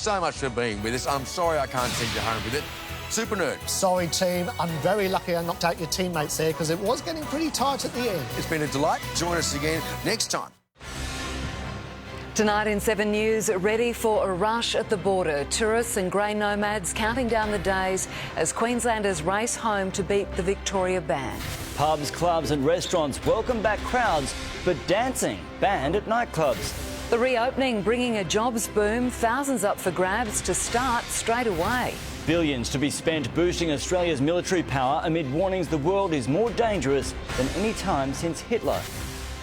so much for being with us. I'm sorry I can't send you home with it. Super nerd. Sorry, team. I'm very lucky I knocked out your teammates there because it was getting pretty tight at the end. It's been a delight. Join us again next time. Tonight in 7 News, ready for a rush at the border. Tourists and grey nomads counting down the days as Queenslanders race home to beat the Victoria ban. Pubs, clubs and restaurants welcome back crowds, but dancing banned at nightclubs. The reopening bringing a jobs boom, thousands up for grabs to start straight away. Billions to be spent boosting Australia's military power amid warnings the world is more dangerous than any time since Hitler.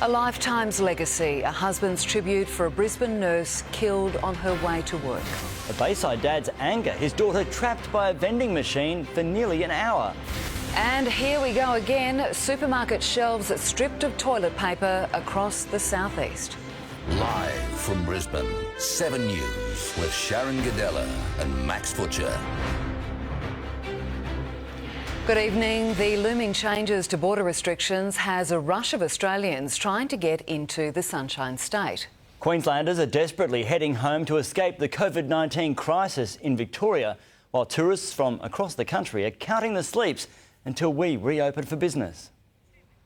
A lifetime's legacy, a husband's tribute for a Brisbane nurse killed on her way to work. A Bayside dad's anger, his daughter trapped by a vending machine for nearly an hour. And here we go again, supermarket shelves stripped of toilet paper across the southeast. Live from Brisbane, 7 News with Sharyn, Ghidella and Max Futcher. Good evening. The looming changes to border restrictions has a rush of Australians trying to get into the Sunshine State. Queenslanders are desperately heading home to escape the COVID-19 crisis in Victoria, while tourists from across the country are counting the sleeps until we reopen for business.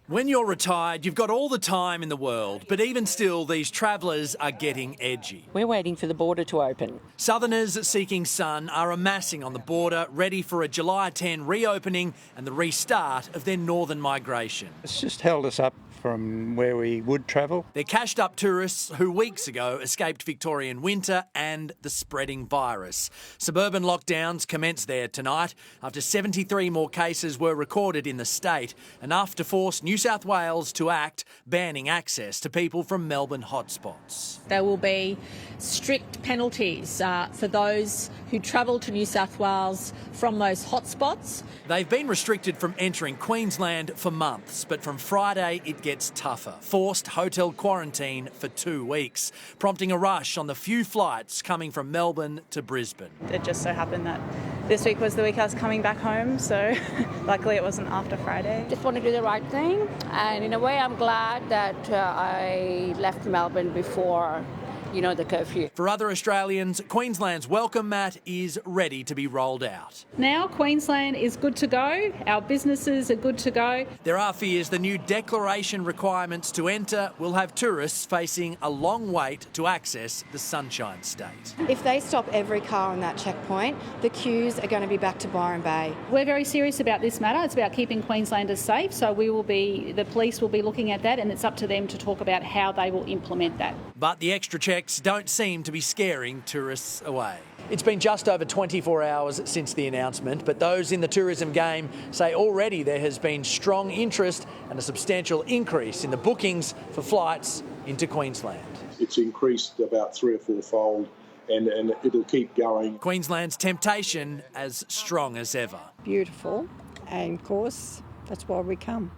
When you're retired, you've got all the time in the world, but even still, these travellers are getting edgy. We're waiting for the border to open. Southerners seeking sun are amassing on the border, ready for a July 10 reopening and the restart of their northern migration. It's just held us up from where we would travel. They're cashed up tourists who weeks ago escaped Victorian winter and the spreading virus. Suburban lockdowns commenced there tonight after 73 more cases were recorded in the state, enough to force New South Wales to act, banning access to people from Melbourne hotspots. There will be strict penalties for those who travel to New South Wales from those hotspots. They've been restricted from entering Queensland for months, but from Friday it gets tougher. Forced hotel quarantine for 2 weeks, prompting a rush on the few flights coming from Melbourne to Brisbane. It just so happened that this week was the week I was coming back home, so luckily it wasn't after Friday. Just want to do the right thing, and in a way I'm glad that I left Melbourne before the curfew. For other Australians, Queensland's welcome mat is ready to be rolled out. Now Queensland is good to go. Our businesses are good to go. There are fears the new declaration requirements to enter will have tourists facing a long wait to access the Sunshine State. If they stop every car on that checkpoint, the queues are going to be back to Byron Bay. We're very serious about this matter. It's about keeping Queenslanders safe, so the police will be looking at that, and it's up to them to talk about how they will implement that. But the extra checks don't seem to be scaring tourists away. It's been just over 24 hours since the announcement, but those in the tourism game say already there has been strong interest and a substantial increase in the bookings for flights into Queensland. It's increased about 3 or 4-fold and it'll keep going. Queensland's temptation as strong as ever. Beautiful, and of course, that's why we come.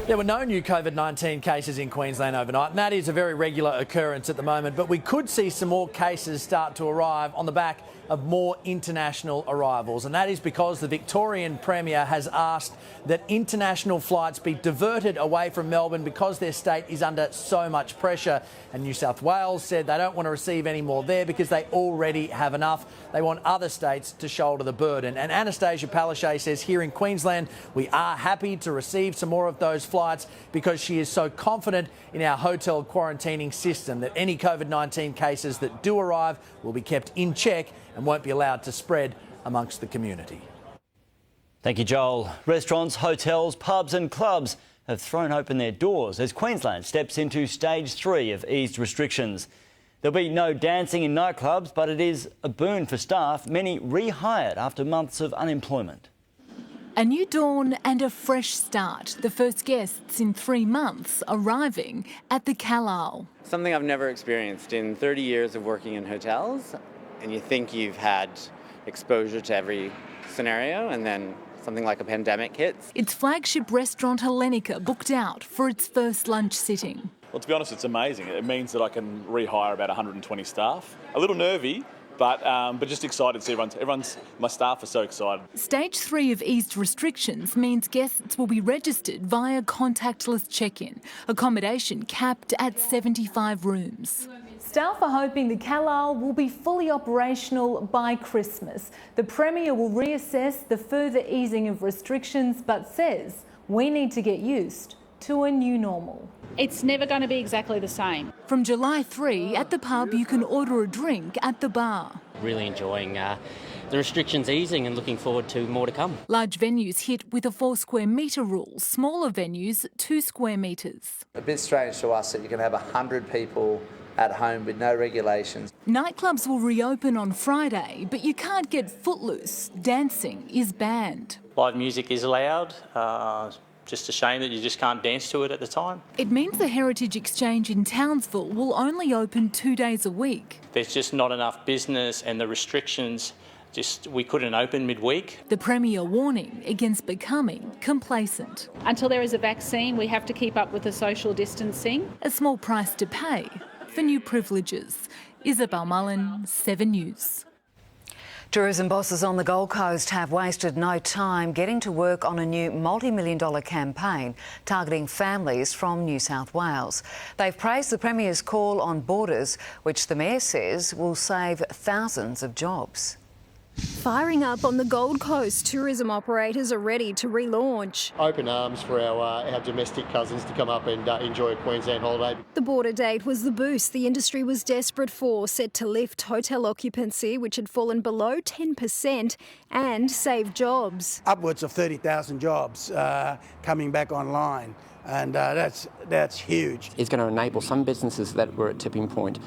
There were no new COVID-19 cases in Queensland overnight, and that is a very regular occurrence at the moment, but we could see some more cases start to arrive on the back of more international arrivals, and that is because the Victorian Premier has asked that international flights be diverted away from Melbourne because their state is under so much pressure, and New South Wales said they don't want to receive any more there because they already have enough. They want other states to shoulder the burden. And Anastasia Palaszczuk says here in Queensland we are happy to receive some more of those flights because she is so confident in our hotel quarantining system that any COVID-19 cases that do arrive will be kept in check and won't be allowed to spread amongst the community. Thank you, Joel. Restaurants, hotels, pubs and clubs have thrown open their doors as Queensland steps into stage 3 of eased restrictions. There'll be no dancing in nightclubs, but it is a boon for staff, many rehired after months of unemployment. A new dawn and a fresh start. The first guests in 3 months arriving at the Carolyn. Something I've never experienced in 30 years of working in hotels, and you think you've had exposure to every scenario, and then something like a pandemic hits. Its flagship restaurant Hellenica booked out for its first lunch sitting. Well, to be honest, it's amazing. It means that I can rehire about 120 staff. A little nervy, but just excited to see my staff are so excited. Stage 3 of eased restrictions means guests will be registered via contactless check-in. Accommodation capped at 75 rooms. Staff are hoping the Carlisle will be fully operational by Christmas. The Premier will reassess the further easing of restrictions, but says we need to get used to a new normal. It's never going to be exactly the same. From July 3, at the pub you can order a drink at the bar. Really enjoying the restrictions easing and looking forward to more to come. Large venues hit with a 4 square metre rule, smaller venues 2 square metres. A bit strange to us that you can have 100 people at home with no regulations. Nightclubs will reopen on Friday, but you can't get footloose. Dancing is banned. Live music is allowed. Just a shame that you just can't dance to it at the time. It means the Heritage Exchange in Townsville will only open 2 days a week. There's just not enough business and the restrictions, we couldn't open midweek. The Premier warning against becoming complacent. Until there is a vaccine, we have to keep up with the social distancing. A small price to pay for new privileges. Isabel Mullen, 7 News. Tourism bosses on the Gold Coast have wasted no time getting to work on a new multi-million-dollar campaign targeting families from New South Wales. They've praised the Premier's call on borders, which the Mayor says will save thousands of jobs. Firing up on the Gold Coast, tourism operators are ready to relaunch. Open arms for our domestic cousins to come up and enjoy a Queensland holiday. The border date was the boost the industry was desperate for, set to lift hotel occupancy, which had fallen below 10%, and save jobs. Upwards of 30,000 jobs coming back online. And that's huge. It's going to enable some businesses that were at tipping point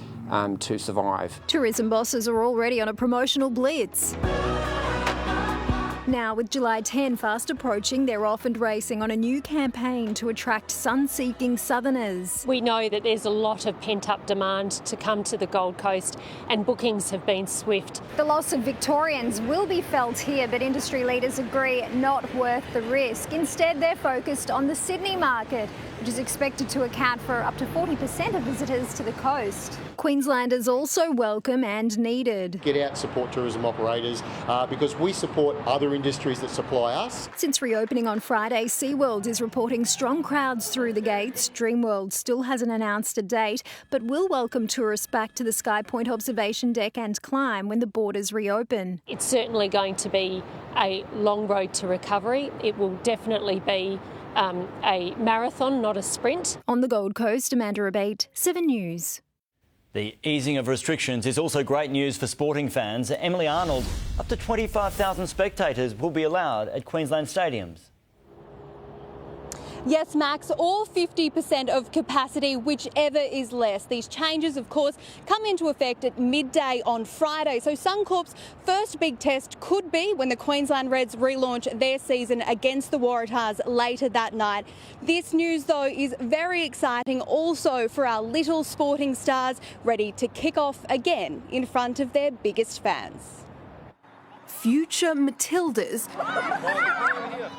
to survive. Tourism bosses are already on a promotional blitz. Now, with July 10 fast approaching, they're off and racing on a new campaign to attract sun-seeking southerners. We know that there's a lot of pent-up demand to come to the Gold Coast, and bookings have been swift. The loss of Victorians will be felt here, but industry leaders agree not worth the risk. Instead, they're focused on the Sydney market, which is expected to account for up to 40% of visitors to the coast. Queenslanders also welcome and needed. Get out and support tourism operators because we support other industries that supply us. Since reopening on Friday, SeaWorld is reporting strong crowds through the gates. Dreamworld still hasn't announced a date, but will welcome tourists back to the Sky Point observation deck and climb when the borders reopen. It's certainly going to be a long road to recovery. It will definitely be a marathon, not a sprint. On the Gold Coast, Amanda Abate, 7 News. The easing of restrictions is also great news for sporting fans. Emily Arnold, up to 25,000 spectators will be allowed at Queensland stadiums. Yes, Max, or 50% of capacity, whichever is less. These changes, of course, come into effect at midday on Friday. So Suncorp's first big test could be when the Queensland Reds relaunch their season against the Waratahs later that night. This news, though, is very exciting also for our little sporting stars ready to kick off again in front of their biggest fans. Future Matildas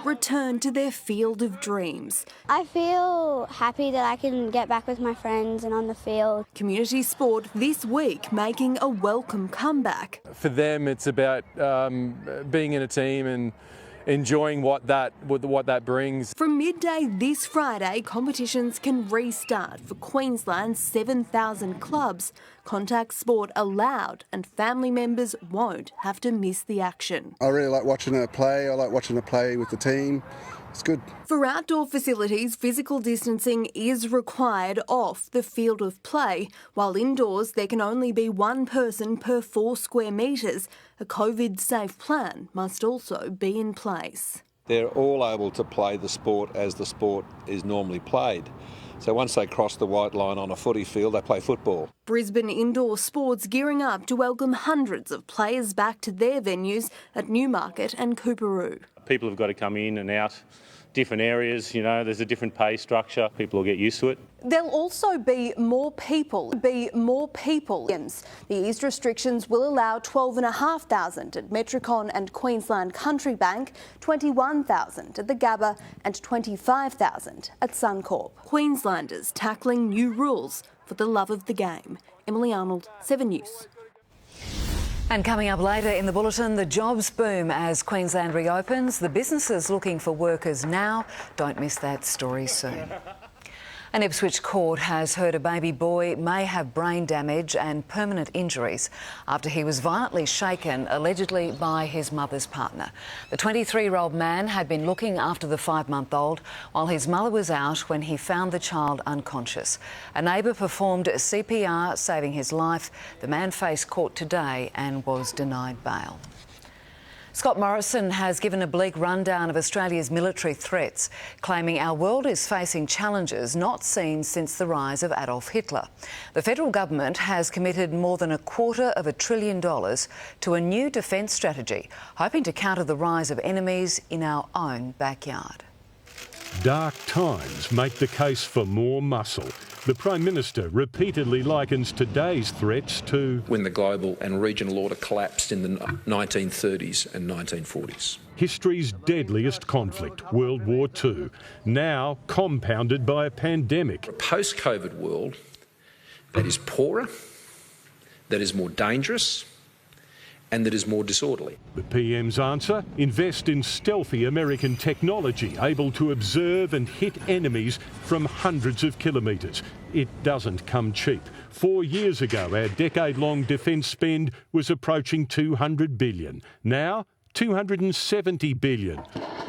return to their field of dreams. I feel happy that I can get back with my friends and on the field. Community sport this week making a welcome comeback. For them, it's about being in a team and enjoying what that brings. From midday this Friday, competitions can restart for Queensland's 7,000 clubs. Contact sport allowed and family members won't have to miss the action. I really like watching her play. I like watching her play with the team. It's good. For outdoor facilities, physical distancing is required off the field of play, while indoors there can only be one person per 4 square metres. A COVID-safe plan must also be in place. They're all able to play the sport as the sport is normally played. So once they cross the white line on a footy field, they play football. Brisbane Indoor Sports gearing up to welcome hundreds of players back to their venues at Newmarket and Coorparoo. People have got to come in and out different areas, there's a different pay structure. People will get used to it. There'll also be more people. The eased restrictions will allow 12,500 at Metricon and Queensland Country Bank, 21,000 at the Gabba and 25,000 at Suncorp. Queenslanders tackling new rules for the love of the game. Emily Arnold, 7 News. And coming up later in the bulletin, the jobs boom as Queensland reopens. The businesses looking for workers now. Don't miss that story soon. An Ipswich court has heard a baby boy may have brain damage and permanent injuries after he was violently shaken, allegedly by his mother's partner. The 23-year-old man had been looking after the 5-month-old while his mother was out when he found the child unconscious. A neighbour performed CPR, saving his life. The man faced court today and was denied bail. Scott Morrison has given a bleak rundown of Australia's military threats, claiming our world is facing challenges not seen since the rise of Adolf Hitler. The federal government has committed more than $250 billion to a new defence strategy, hoping to counter the rise of enemies in our own backyard. Dark times make the case for more muscle. The Prime Minister repeatedly likens today's threats to when the global and regional order collapsed in the 1930s and 1940s. History's deadliest conflict, World War II, now compounded by a pandemic. A post-COVID world that is poorer, that is more dangerous, and that is more disorderly. The PM's answer? Invest in stealthy American technology able to observe and hit enemies from hundreds of kilometres. It doesn't come cheap. 4 years ago, our decade-long defence spend was approaching $200 billion. Now, $270 billion.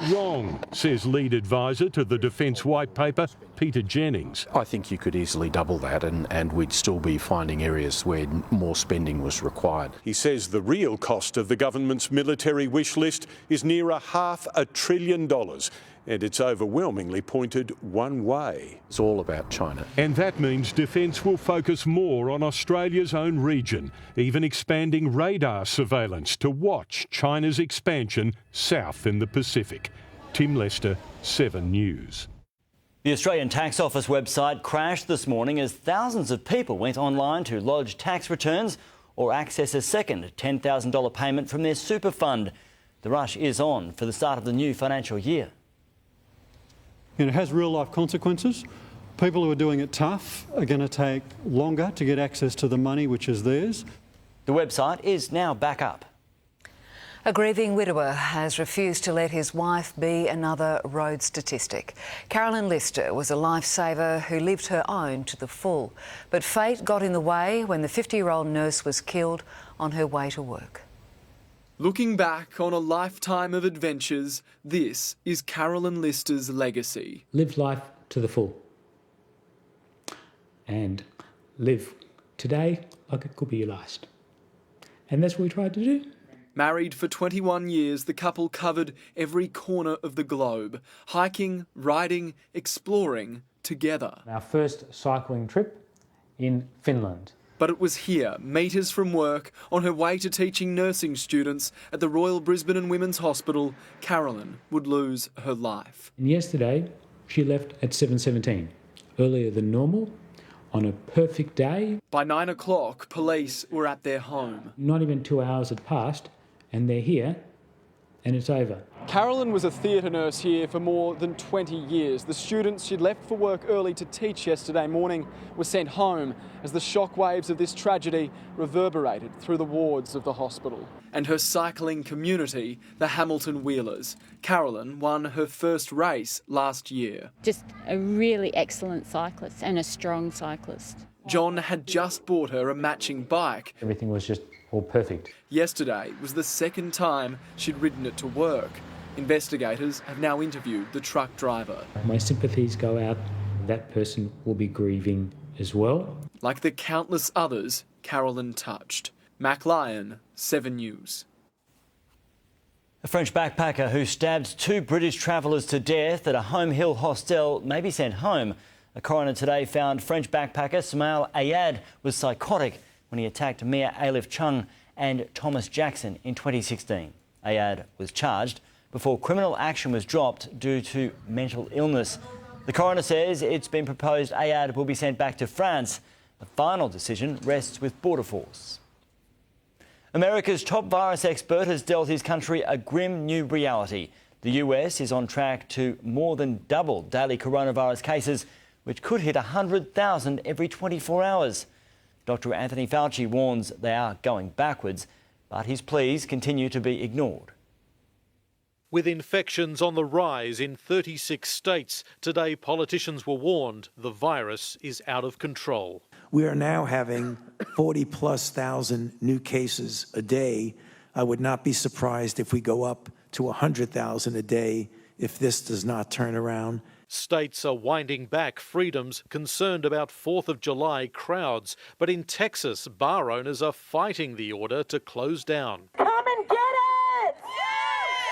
Wrong, says lead advisor to the Defence White Paper, Peter Jennings. I think you could easily double that and we'd still be finding areas where more spending was required. He says the real cost of the government's military wish list is near $500 billion. And it's overwhelmingly pointed one way. It's all about China. And that means defence will focus more on Australia's own region, even expanding radar surveillance to watch China's expansion south in the Pacific. Tim Lester, 7 News. The Australian Tax Office website crashed this morning as thousands of people went online to lodge tax returns or access a second $10,000 payment from their super fund. The rush is on for the start of the new financial year. And it has real-life consequences. People who are doing it tough are going to take longer to get access to the money which is theirs. The website is now back up. A grieving widower has refused to let his wife be another road statistic. Carolyn Lister was a lifesaver who lived her own to the full. But fate got in the way when the 50-year-old nurse was killed on her way to work. Looking back on a lifetime of adventures, this is Carolyn Lister's legacy. Live life to the full and live today like it could be your last. And that's what we tried to do. Married for 21 years, the couple covered every corner of the globe, hiking, riding, exploring together. Our first cycling trip in Finland. But it was here, metres from work, on her way to teaching nursing students at the Royal Brisbane and Women's Hospital, Carolyn would lose her life. And yesterday, she left at 7:17, earlier than normal, on a perfect day. By 9 o'clock, police were at their home. Not even 2 hours had passed, and they're here, and it's over. Carolyn was a theatre nurse here for more than 20 years. The students she'd left for work early to teach yesterday morning were sent home as the shockwaves of this tragedy reverberated through the wards of the hospital. And her cycling community, the Hamilton Wheelers. Carolyn won her first race last year. Just a really excellent cyclist and a strong cyclist. John had just bought her a matching bike. Everything was just all perfect. Yesterday was the second time she'd ridden it to work. Investigators have now interviewed the truck driver. My sympathies go out. That person will be grieving as well. Like the countless others Carolyn touched. Mac Lyon, 7 News. A French backpacker who stabbed 2 British travellers to death at a Home Hill hostel may be sent home. A coroner today found French backpacker Smail Ayad was psychotic when he attacked Mia Alif Chung and Thomas Jackson in 2016. Ayad was charged before criminal action was dropped due to mental illness. The coroner says it's been proposed Ayad will be sent back to France. The final decision rests with Border Force. America's top virus expert has dealt his country a grim new reality. The US is on track to more than double daily coronavirus cases, which could hit 100,000 every 24 hours. Dr. Anthony Fauci warns they are going backwards, but his pleas continue to be ignored. With infections on the rise in 36 states, today politicians were warned the virus is out of control. We are now having 40,000+ new cases a day. I would not be surprised if we go up to 100,000 a day if this does not turn around. States are winding back freedoms, concerned about 4th of July crowds. But in Texas, bar owners are fighting the order to close down. Come and get it!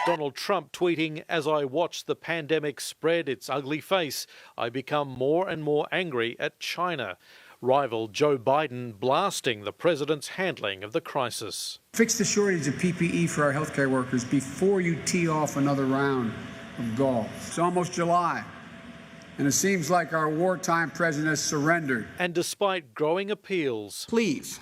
Donald Trump tweeting, "As I watch the pandemic spread its ugly face, I become more and more angry at China." Rival Joe Biden blasting the president's handling of the crisis. Fix the shortage of PPE for our healthcare workers before you tee off another round of golf. It's almost July, and it seems like our wartime president has surrendered. And despite growing appeals, please,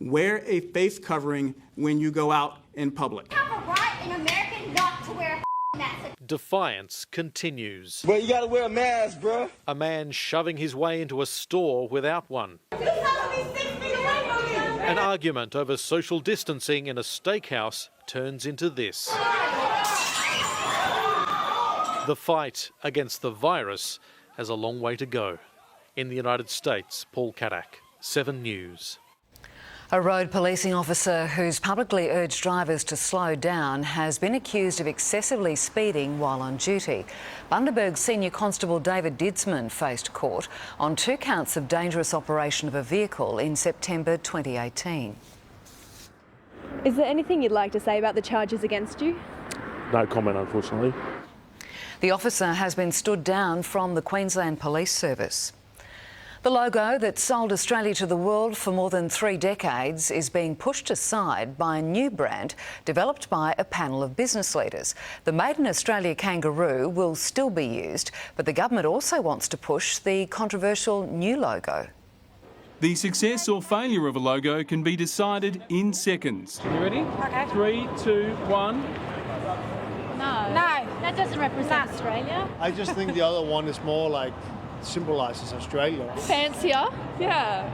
wear a face covering when you go out in public. We have a right in America not to wear a mask. Defiance continues. Bro, you gotta wear a mask, bro. A man shoving his way into a store without one. You're supposed to be 6 feet away from me. An argument over social distancing in a steakhouse turns into this. The fight against the virus has a long way to go. In the United States, Paul Kadak, 7 News. A road policing officer who's publicly urged drivers to slow down has been accused of excessively speeding while on duty. Bundaberg Senior Constable David Didsman faced court on 2 counts of dangerous operation of a vehicle in September 2018. Is there anything you'd like to say about the charges against you? No comment, unfortunately. The officer has been stood down from the Queensland Police Service. The logo that sold Australia to the world for more than 3 decades is being pushed aside by a new brand developed by a panel of business leaders. The Made in Australia kangaroo will still be used, but the government also wants to push the controversial new logo. The success or failure of a logo can be decided in seconds. You ready? Okay. 3, 2, 1. No, that doesn't represent Australia. I just think the other one is more like symbolises Australia. Fancier, yeah.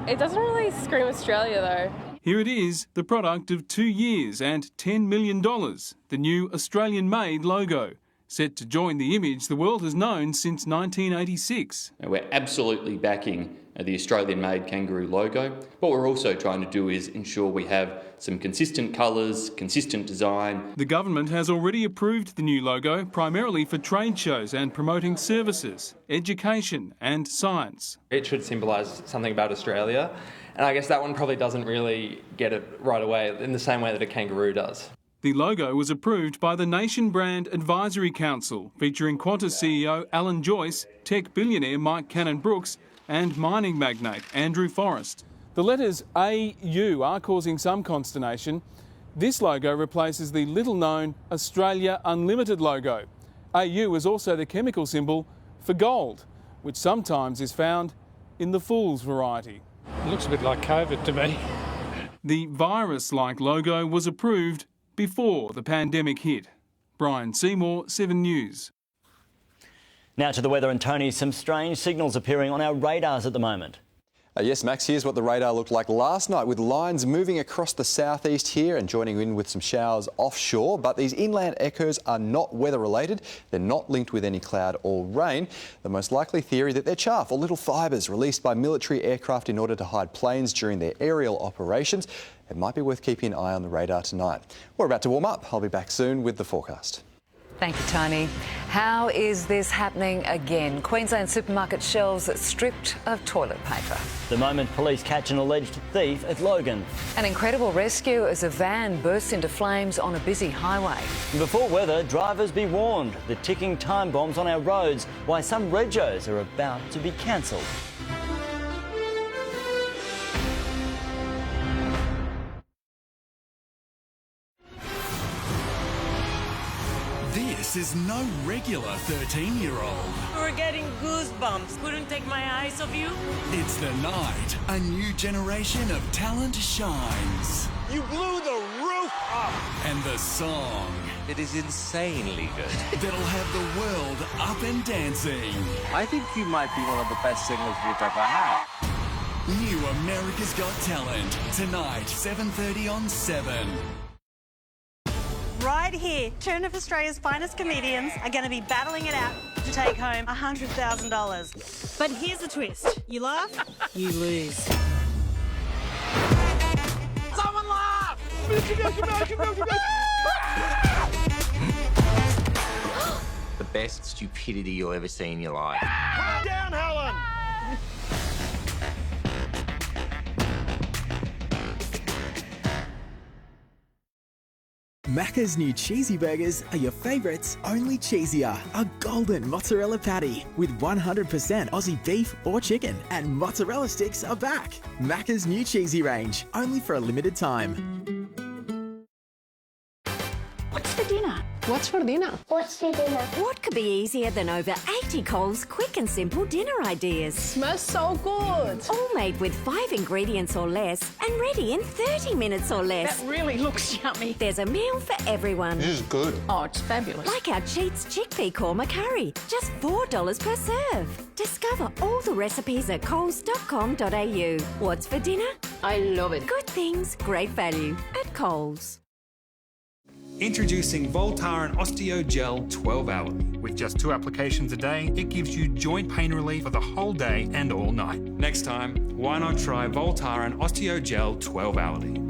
It doesn't really scream Australia though. Here it is, the product of 2 years and $10 million, the new Australian-made logo, set to join the image the world has known since 1986. We're absolutely backing the Australian-made kangaroo logo. What we're also trying to do is ensure we have some consistent colours, consistent design. The government has already approved the new logo, primarily for trade shows and promoting services, education and science. It should symbolise something about Australia, and I guess that one probably doesn't really get it right away in the same way that a kangaroo does. The logo was approved by the Nation Brand Advisory Council, featuring Qantas CEO Alan Joyce, tech billionaire Mike Cannon-Brookes and mining magnate Andrew Forrest. The letters AU are causing some consternation. This logo replaces the little-known Australia Unlimited logo. AU is also the chemical symbol for gold, which sometimes is found in the fool's variety. It looks a bit like COVID to me. The virus-like logo was approved before the pandemic hit. Brian Seymour, 7 News. Now to the weather and Tony, some strange signals appearing on our radars at the moment. Yes, Max, here's what the radar looked like last night, with lines moving across the southeast here and joining in with some showers offshore. But these inland echoes are not weather-related. They're not linked with any cloud or rain. The most likely theory that they're chaff or little fibres released by military aircraft in order to hide planes during their aerial operations. It might be worth keeping an eye on the radar tonight. We're about to warm up. I'll be back soon with the forecast. Thank you, Tony. How is this happening again? Queensland supermarket shelves stripped of toilet paper. The moment police catch an alleged thief at Logan. An incredible rescue as a van bursts into flames on a busy highway. Before weather, drivers be warned. The ticking time bombs on our roads, why some regos are about to be cancelled. This is no regular 13-year-old. We're getting goosebumps. Couldn't take my eyes off you. It's the night a new generation of talent shines. You blew the roof up. And the song. It is insanely good. That'll have the world up and dancing. I think you might be one of the best singers we've ever had. New America's Got Talent. Tonight, 7:30 on 7. Right here, two of Australia's finest comedians are going to be battling it out to take home $100,000. But here's the twist. You laugh, you lose. Someone laugh! The best stupidity you'll ever see in your life. Calm down, Helen! Macca's new cheesy burgers are your favourites, only cheesier. A golden mozzarella patty with 100% Aussie beef or chicken, and mozzarella sticks are back. Macca's new cheesy range, only for a limited time. What's for dinner? What's for dinner? What's for dinner? What could be easier than over 80 Coles quick and simple dinner ideas? Smells so good. All made with 5 ingredients or less and ready in 30 minutes or less. That really looks yummy. There's a meal for everyone. This is good. Oh, it's fabulous. Like our Cheats chickpea korma curry, just $4 per serve. Discover all the recipes at coles.com.au. What's for dinner? I love it. Good things, great value at Coles. Introducing Voltaren Osteo Gel 12-hourly. With just 2 applications a day, it gives you joint pain relief for the whole day and all night. Next time, why not try Voltaren Osteo Gel 12-hourly?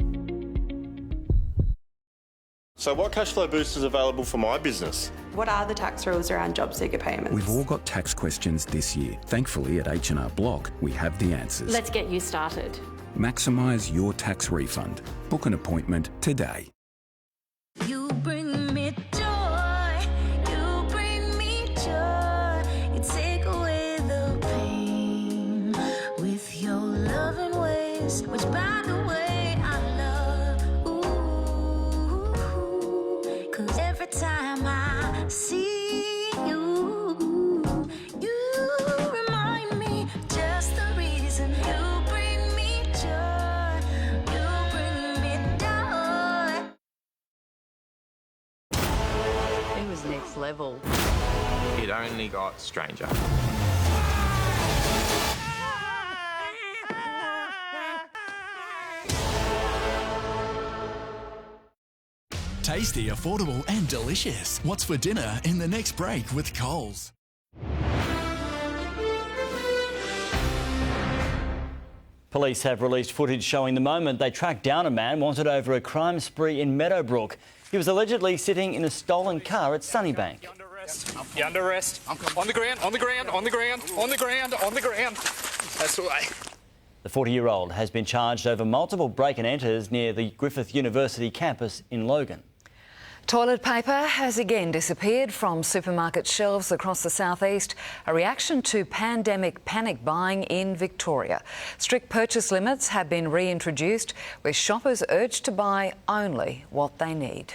So what cash flow boost is available for my business? What are the tax rules around job seeker payments? We've all got tax questions this year. Thankfully, at H&R Block, we have the answers. Let's get you started. Maximise your tax refund. Book an appointment today. You bring me joy, you bring me joy, you take away the pain with your loving ways, which by the way I love, ooh, 'cause every time I see you, you remind me just the reason you bring me joy, you bring me joy. It was next level. It only got stranger. Tasty, affordable and delicious. What's for dinner in the next break with Coles? Police have released footage showing the moment they tracked down a man wanted over a crime spree in Meadowbrook. He was allegedly sitting in a stolen car at Sunnybank. You're under arrest. On the ground, on the ground, on the ground, on the ground, on the ground. That's the way. The 40-year-old has been charged over multiple break-and-enters near the Griffith University campus in Logan. Toilet paper has again disappeared from supermarket shelves across the southeast, a reaction to pandemic panic buying in Victoria. Strict purchase limits have been reintroduced, with shoppers urged to buy only what they need.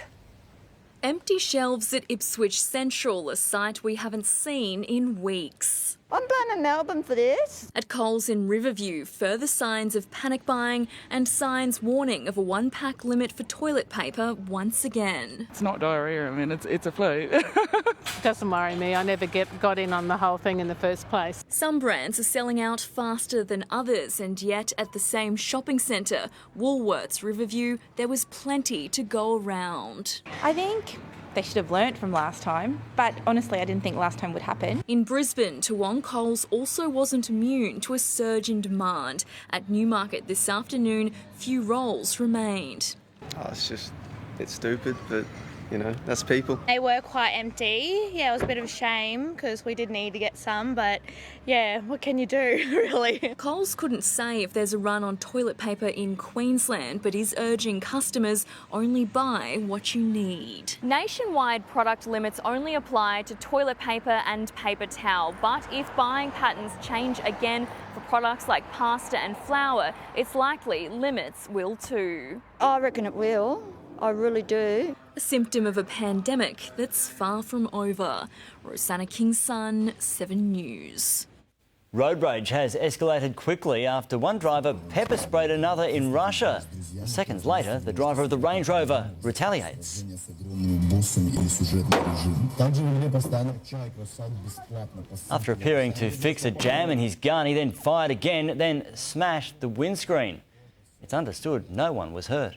Empty shelves at Ipswich Central, a sight we haven't seen in weeks. I'm going to Melbourne for this. At Coles in Riverview, further signs of panic buying and signs warning of a 1-pack limit for toilet paper once again. It's not diarrhoea, I mean, it's a flu. Doesn't worry me, I never got in on the whole thing in the first place. Some brands are selling out faster than others, and yet at the same shopping centre, Woolworths Riverview, there was plenty to go around. I think they should have learnt from last time, but honestly I didn't think last time would happen. In Brisbane, Toowong Coles also wasn't immune to a surge in demand. At Newmarket this afternoon, few rolls remained. Oh, it's just a bit stupid, but you know, that's people. They were quite empty. Yeah, it was a bit of a shame because we did need to get some, but yeah, what can you do, really? Coles couldn't say if there's a run on toilet paper in Queensland, but is urging customers only buy what you need. Nationwide product limits only apply to toilet paper and paper towel, but if buying patterns change again for products like pasta and flour, it's likely limits will too. I reckon it will. I really do. A symptom of a pandemic that's far from over. Rosanna King's son, 7 News. Road rage has escalated quickly after one driver pepper sprayed another in Russia. Seconds later, the driver of the Range Rover retaliates. After appearing to fix a jam in his gun, he then fired again, then smashed the windscreen. It's understood no one was hurt.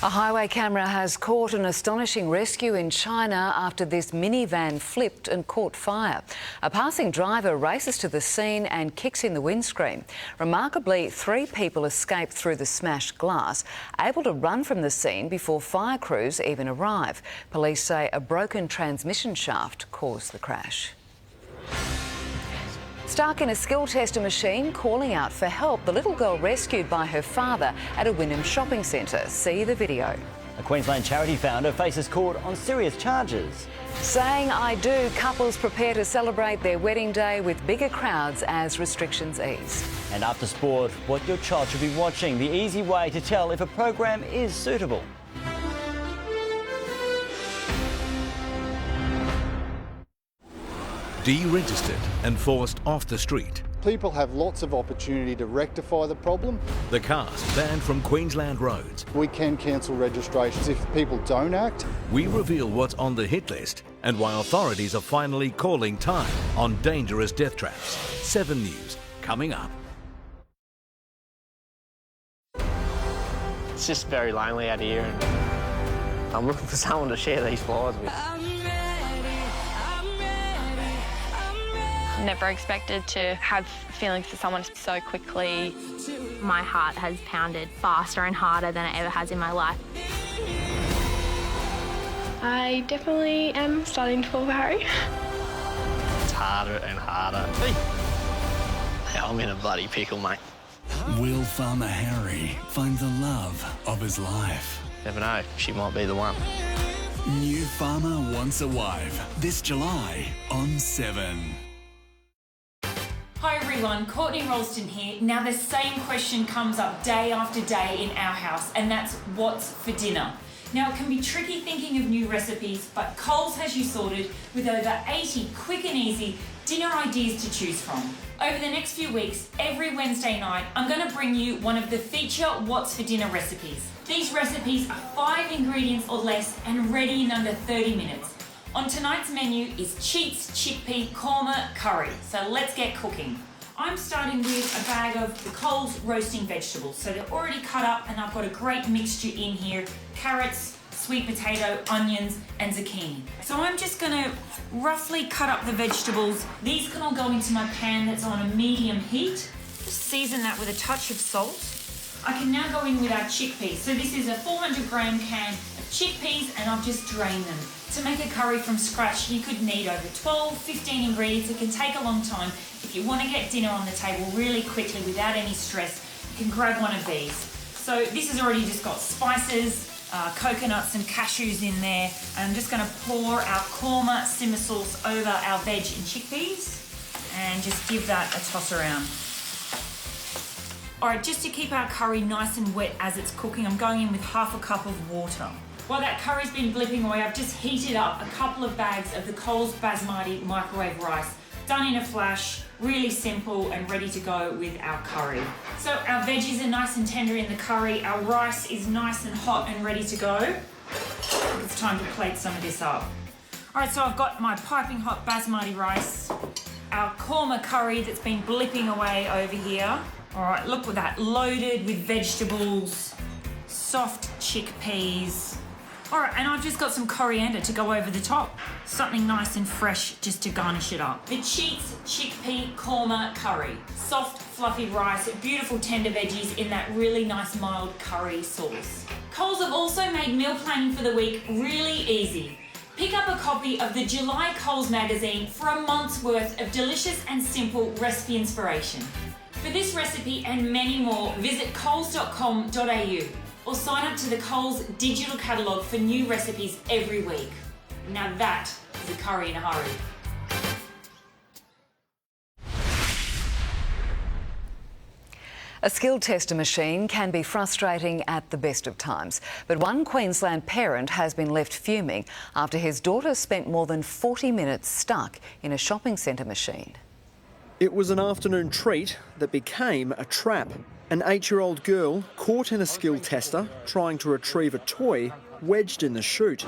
A highway camera has caught an astonishing rescue in China after this minivan flipped and caught fire. A passing driver races to the scene and kicks in the windscreen. Remarkably, 3 people escaped through the smashed glass, able to run from the scene before fire crews even arrive. Police say a broken transmission shaft caused the crash. Stuck in a skill tester machine, calling out for help, the little girl rescued by her father at a Wynnum shopping centre. See the video. A Queensland charity founder faces court on serious charges. Saying I do, couples prepare to celebrate their wedding day with bigger crowds as restrictions ease. And after sport, what your child should be watching, the easy way to tell if a program is suitable. Deregistered and forced off the street. People have lots of opportunity to rectify the problem. The cast banned from Queensland roads. We can cancel registrations if people don't act. We reveal what's on the hit list and why authorities are finally calling time on dangerous death traps. 7 News, coming up. It's just very lonely out here and I'm looking for someone to share these flies with. Never expected to have feelings for someone so quickly. My heart has pounded faster and harder than it ever has in my life. I definitely am starting to fall for Harry. It's harder and harder. I'm in a bloody pickle, mate. Will Farmer Harry find the love of his life? Never know, she might be the one. New Farmer Wants a Wife, this July on 7. Hi everyone, Courtney Ralston here. Now the same question comes up day after day in our house, and that's what's for dinner? Now it can be tricky thinking of new recipes, but Coles has you sorted with over 80 quick and easy dinner ideas to choose from. Over the next few weeks, every Wednesday night, I'm going to bring you one of the feature What's for Dinner recipes. These recipes are 5 ingredients or less and ready in under 30 minutes. On tonight's menu is Cheats Chickpea Korma Curry, so let's get cooking. I'm starting with a bag of the Coles roasting vegetables. So they're already cut up and I've got a great mixture in here. Carrots, sweet potato, onions and zucchini. So I'm just gonna roughly cut up the vegetables. These can all go into my pan that's on a medium heat. Just season that with a touch of salt. I can now go in with our chickpeas. So this is a 400 gram can of chickpeas and I've just drained them. To make a curry from scratch, you could need over 12, 15 ingredients. It can take a long time. If you want to get dinner on the table really quickly without any stress, you can grab one of these. So this has already just got spices, coconuts and cashews in there. And I'm just going to pour our korma simmer sauce over our veg and chickpeas and just give that a toss around. All right, just to keep our curry nice and wet as it's cooking, I'm going in with half a cup of water. While that curry's been blipping away, I've just heated up a couple of bags of the Coles Basmati microwave rice, done in a flash, really simple and ready to go with our curry. So our veggies are nice and tender in the curry, our rice is nice and hot and ready to go. It's time to plate some of this up. All right, so I've got my piping hot Basmati rice, our korma curry that's been blipping away over here. All right, look at that, loaded with vegetables, soft chickpeas. All right, and I've just got some coriander to go over the top. Something nice and fresh just to garnish it up. The Cheats Chickpea Korma Curry. Soft, fluffy rice, beautiful tender veggies in that really nice mild curry sauce. Coles have also made meal planning for the week really easy. Pick up a copy of the July Coles magazine for a month's worth of delicious and simple recipe inspiration. For this recipe and many more, visit coles.com.au. or sign up to the Coles digital catalogue for new recipes every week. Now that is a curry in a hurry. A skill tester machine can be frustrating at the best of times, but one Queensland parent has been left fuming after his daughter spent more than 40 minutes stuck in a shopping centre machine. It was an afternoon treat that became a trap. An 8-year-old girl caught in a skill tester trying to retrieve a toy wedged in the chute.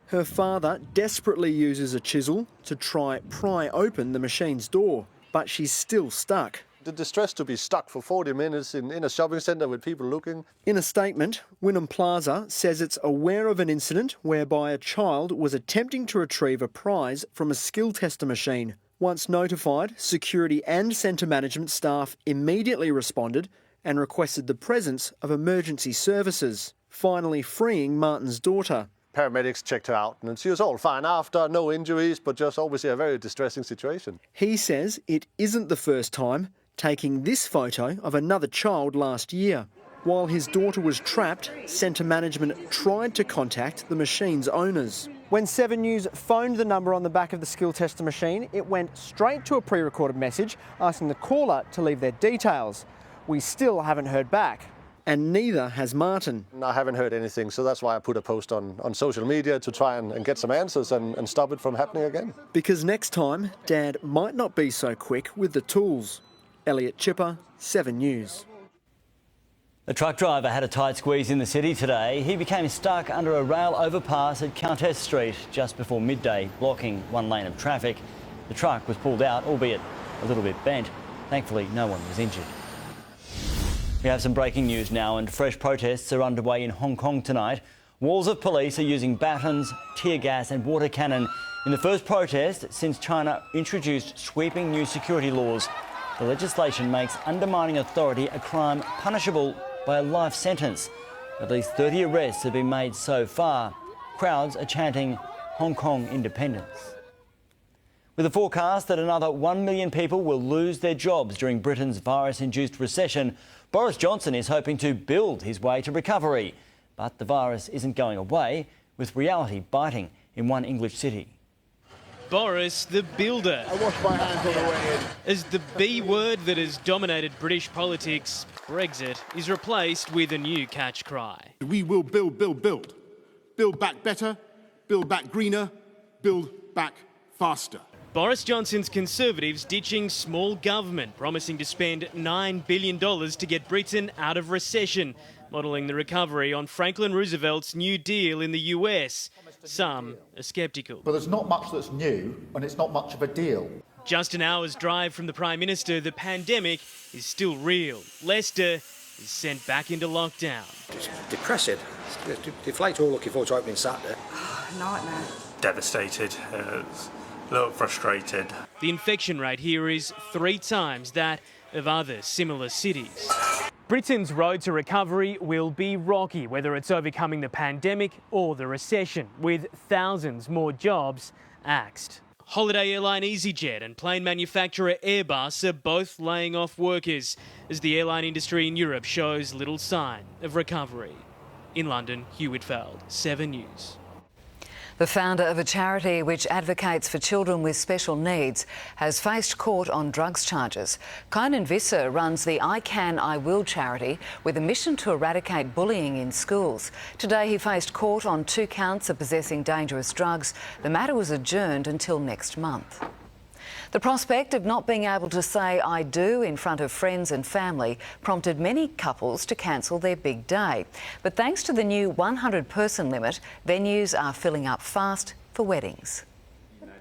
Her father desperately uses a chisel to try pry open the machine's door, but she's still stuck. The distress to be stuck for 40 minutes in a shopping centre with people looking. In a statement, Wynnum Plaza says it's aware of an incident whereby a child was attempting to retrieve a prize from a skill tester machine. Once notified, security and centre management staff immediately responded and requested the presence of emergency services, finally freeing Martin's daughter. Paramedics checked her out and she was all fine after, no injuries, but just obviously a very distressing situation. He says it isn't the first time, taking this photo of another child last year. While his daughter was trapped, centre management tried to contact the machine's owners. When 7 News phoned the number on the back of the skill tester machine, it went straight to a pre-recorded message asking the caller to leave their details. We still haven't heard back. And neither has Martin. I haven't heard anything, so that's why I put a post on social media to try and get some answers and stop it from happening again. Because next time, Dad might not be so quick with the tools. Elliot Chipper, 7 News. A truck driver had a tight squeeze in the city today. He became stuck under a rail overpass at Countess Street just before midday, blocking one lane of traffic. The truck was pulled out, albeit a little bit bent. Thankfully, no one was injured. We have some breaking news now, and fresh protests are underway in Hong Kong tonight. Walls of police are using batons, tear gas and water cannon in the first protest since China introduced sweeping new security laws. The legislation makes undermining authority a crime punishable by a life sentence. At least 30 arrests have been made so far. Crowds are chanting Hong Kong independence. With a forecast that another 1 million people will lose their jobs during Britain's virus-induced recession, Boris Johnson is hoping to build his way to recovery. But the virus isn't going away, with reality biting in one English city. Boris the Builder. I wash my hands on the way in. As the B word that has dominated British politics, Brexit, is replaced with a new catch cry. We will build, build, build. Build back better, build back greener, build back faster. Boris Johnson's Conservatives ditching small government, promising to spend $9 billion to get Britain out of recession, modelling the recovery on Franklin Roosevelt's New Deal in the US. Some are sceptical. But there's not much that's new, and it's not much of a deal. Just an hour's drive from the Prime Minister, the pandemic is still real. Leicester is sent back into lockdown. It's depressing. Deflated all looking forward to opening Saturday. Nightmare. Devastated, a little frustrated. The infection rate here is 3 times that of other similar cities. Britain's road to recovery will be rocky, whether it's overcoming the pandemic or the recession, with thousands more jobs axed. Holiday airline EasyJet and plane manufacturer Airbus are both laying off workers as the airline industry in Europe shows little sign of recovery. In London, Hugh Whitfield, 7 News. The founder of a charity which advocates for children with special needs has faced court on drugs charges. Conan Visser runs the I Can, I Will charity with a mission to eradicate bullying in schools. Today he faced court on 2 counts of possessing dangerous drugs. The matter was adjourned until next month. The prospect of not being able to say I do in front of friends and family prompted many couples to cancel their big day. But thanks to the new 100-person limit, venues are filling up fast for weddings.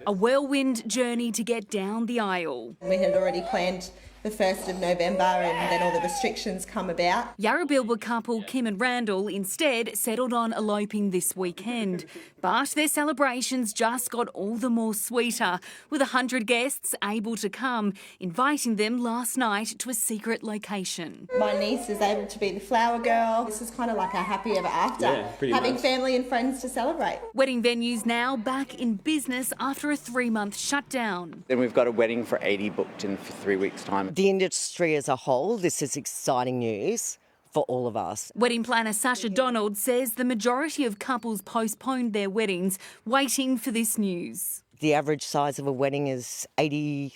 A whirlwind journey to get down the aisle. We had already planned the 1st of November and then all the restrictions come about. Yarrabilba couple Kim and Randall instead settled on eloping this weekend. But their celebrations just got all the more sweeter, with 100 guests able to come, inviting them last night to a secret location. My niece is able to be the flower girl. This is kind of like a happy ever after, having much family and friends to celebrate. Wedding venues now back in business after a 3-month shutdown. Then we've got a wedding for 80 booked in for 3 weeks' time. The industry as a whole, this is exciting news for all of us. Wedding planner Sasha Donald says the majority of couples postponed their weddings, waiting for this news. The average size of a wedding is 80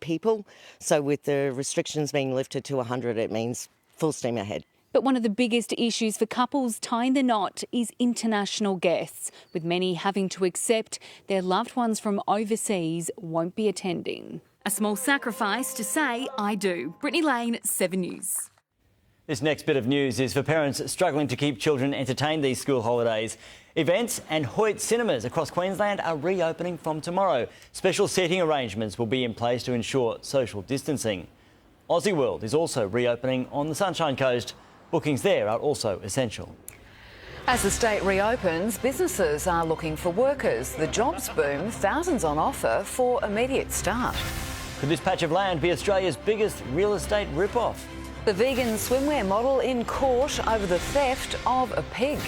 people, so with the restrictions being lifted to 100, it means full steam ahead. But one of the biggest issues for couples tying the knot is international guests, with many having to accept their loved ones from overseas won't be attending. A small sacrifice to say, I do. Brittany Lane, 7 News. This next bit of news is for parents struggling to keep children entertained these school holidays. Events and Hoyt cinemas across Queensland are reopening from tomorrow. Special seating arrangements will be in place to ensure social distancing. Aussie World is also reopening on the Sunshine Coast. Bookings there are also essential. As the state reopens, businesses are looking for workers. The jobs boom, thousands on offer for immediate start. Could this patch of land be Australia's biggest real estate rip-off? The vegan swimwear model in court over the theft of a pig.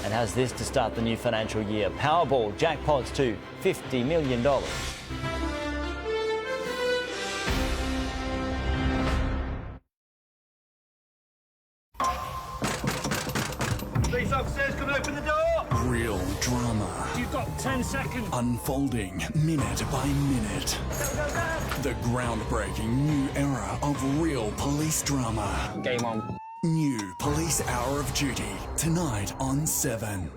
And how's this to start the new financial year? Powerball jackpots to $50 million. Police officers, can open the door? Real drama. You've got 10 seconds. Unfolding minute by minute. The groundbreaking new era of real police drama. Game on. New Police Hour of Duty, tonight on 7.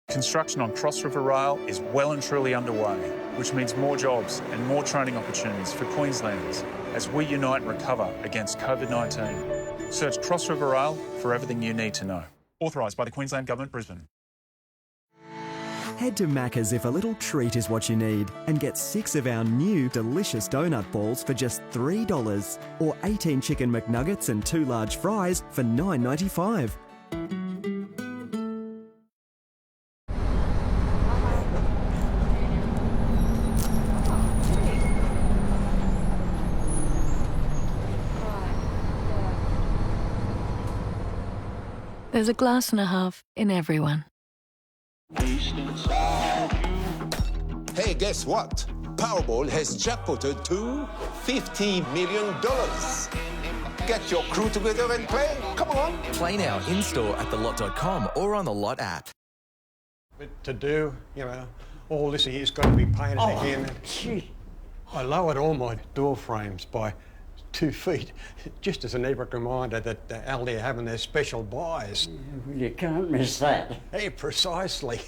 Construction on Cross River Rail is well and truly underway, which means more jobs and more training opportunities for Queenslanders as we unite and recover against COVID-19. Search Cross River Rail for everything you need to know. Authorised by the Queensland Government, Brisbane. Head to Macca's if a little treat is what you need and get 6 of our new delicious donut balls for just $3 or 18 chicken McNuggets and 2 large fries for $9.95. There's a glass and a half in everyone. Hey, guess what? Powerball has jackpotted to $50 million. Get your crew together and play. Come on. Play now in-store at thelot.com or on the Lot app. But to do, you know, all this here's got to be painted again. Gee. I lowered all my door frames by 2 feet, just as an epic reminder that Aldi are having their special buys. You can't miss that. Hey, precisely.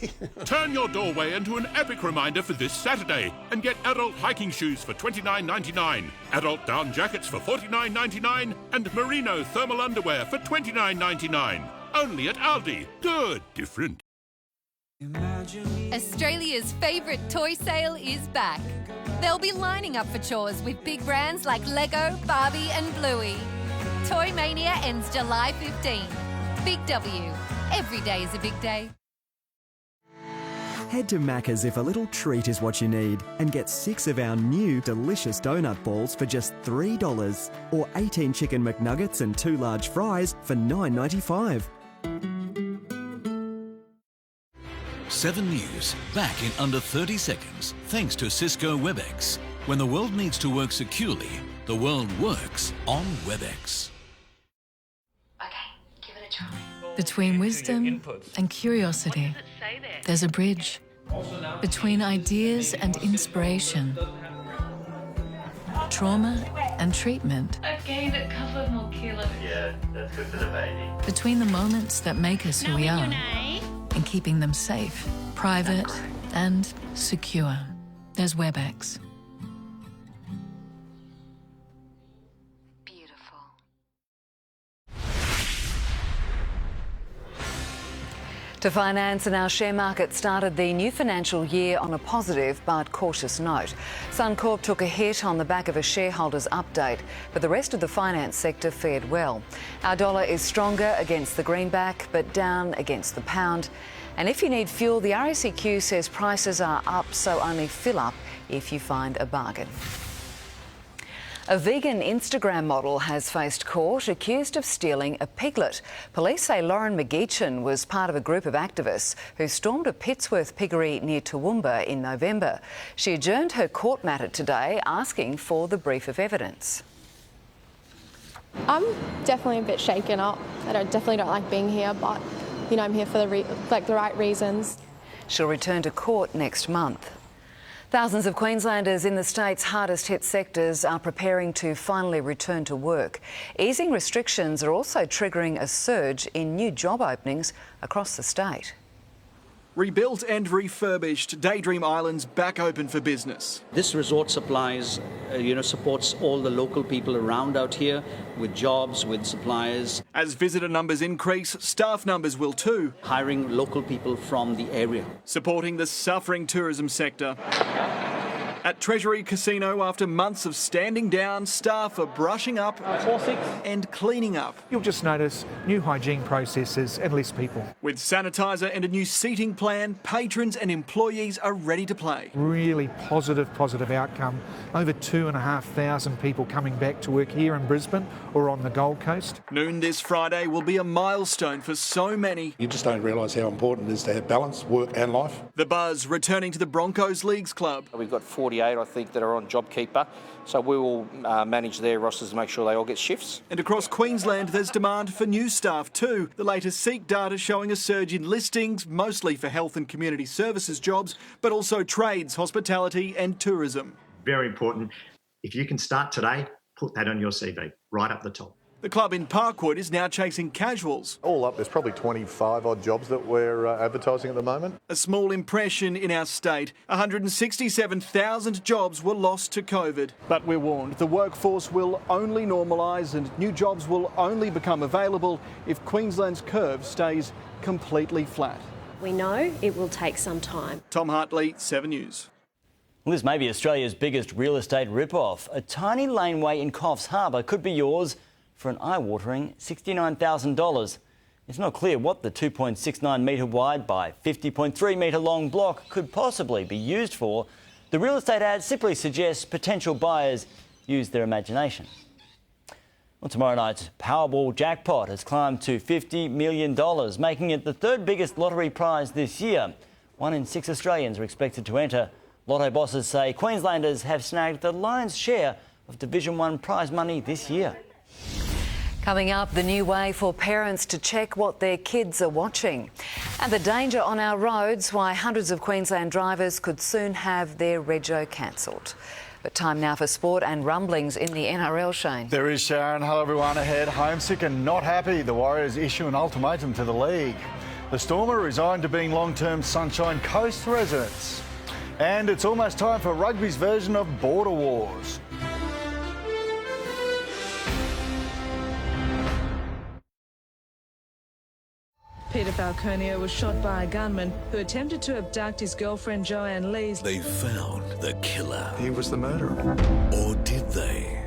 Turn your doorway into an epic reminder for this Saturday and get adult hiking shoes for $29.99, adult down jackets for $49.99 and merino thermal underwear for $29.99. Only at Aldi. Good. Different. Australia's favourite toy sale is back. They'll be lining up for chores with big brands like Lego, Barbie and Bluey. Toy Mania ends July 15. Big W. Every day is a big day. Head to Macca's if a little treat is what you need and get 6 of our new delicious donut balls for just $3 or 18 chicken McNuggets and 2 large fries for $9.95. 7 News, back in under 30 seconds, thanks to Cisco WebEx. When the world needs to work securely, the world works on WebEx. Between wisdom and curiosity, there's a bridge. Between ideas and inspiration, trauma and treatment. I've gained a couple of more kilos. Yeah, that's good for the baby. Between the moments that make us who we are and keeping them safe, private and secure, there's WebEx. To finance, and our share market started the new financial year on a positive but cautious note. Suncorp took a hit on the back of a shareholders' update, but the rest of the finance sector fared well. Our dollar is stronger against the greenback, but down against the pound. And if you need fuel, the RACQ says prices are up, so only fill up if you find a bargain. A vegan Instagram model has faced court accused of stealing a piglet. Police say Lauren McGeechan was part of a group of activists who stormed a Pittsworth piggery near Toowoomba in November. She adjourned her court matter today, asking for the brief of evidence. I'm definitely a bit shaken up. I definitely don't like being here, but I'm here for the right reasons. She'll return to court next month. Thousands of Queenslanders in the state's hardest hit sectors are preparing to finally return to work. Easing restrictions are also triggering a surge in new job openings across the state. Rebuilt and refurbished, Daydream Island's back open for business. This resort supplies, supports all the local people around out here with jobs, with suppliers. As visitor numbers increase, staff numbers will too. Hiring local people from the area. Supporting the suffering tourism sector. At Treasury Casino, after months of standing down, staff are brushing up and cleaning up. You'll just notice new hygiene processes and less people. With sanitiser and a new seating plan, patrons and employees are ready to play. Really positive outcome. Over 2,500 people coming back to work here in Brisbane or on the Gold Coast. Noon this Friday will be a milestone for so many. You just don't realise how important it is to have balance, work and life. The buzz returning to the Broncos Leagues Club. We've got 48, I think, that are on JobKeeper, so we will manage their rosters to make sure they all get shifts. And across Queensland, there's demand for new staff too. The latest SEEK data showing a surge in listings, mostly for health and community services jobs, but also trades, hospitality and tourism. Very important. If you can start today, put that on your CV, right up the top. The club in Parkwood is now chasing casuals. All up, there's probably 25 odd jobs that we're advertising at the moment. A small impression in our state. 167,000 jobs were lost to COVID. But we're warned the workforce will only normalise and new jobs will only become available if Queensland's curve stays completely flat. We know it will take some time. Tom Hartley, 7 News. Well, this may be Australia's biggest real estate rip-off. A tiny laneway in Coffs Harbour could be yours for an eye-watering $69,000. It's not clear what the 2.69 metre wide by 50.3 metre long block could possibly be used for. The real estate ad simply suggests potential buyers use their imagination. Well, tomorrow night's Powerball jackpot has climbed to $50 million, making it the third biggest lottery prize this year. 1 in 6 Australians are expected to enter. Lotto bosses say Queenslanders have snagged the lion's share of Division 1 prize money this year. Coming up, the new way for parents to check what their kids are watching. And the danger on our roads, why hundreds of Queensland drivers could soon have their rego cancelled. But time now for sport and rumblings in the NRL, Shane. There is, Sharon. Hello everyone ahead. Homesick and not happy. The Warriors issue an ultimatum to the league. The Storm are resigned to being long-term Sunshine Coast residents. And it's almost time for rugby's version of Border Wars. Peter Falconio was shot by a gunman who attempted to abduct his girlfriend Joanne Lees. They found the killer. He was the murderer. Or did they?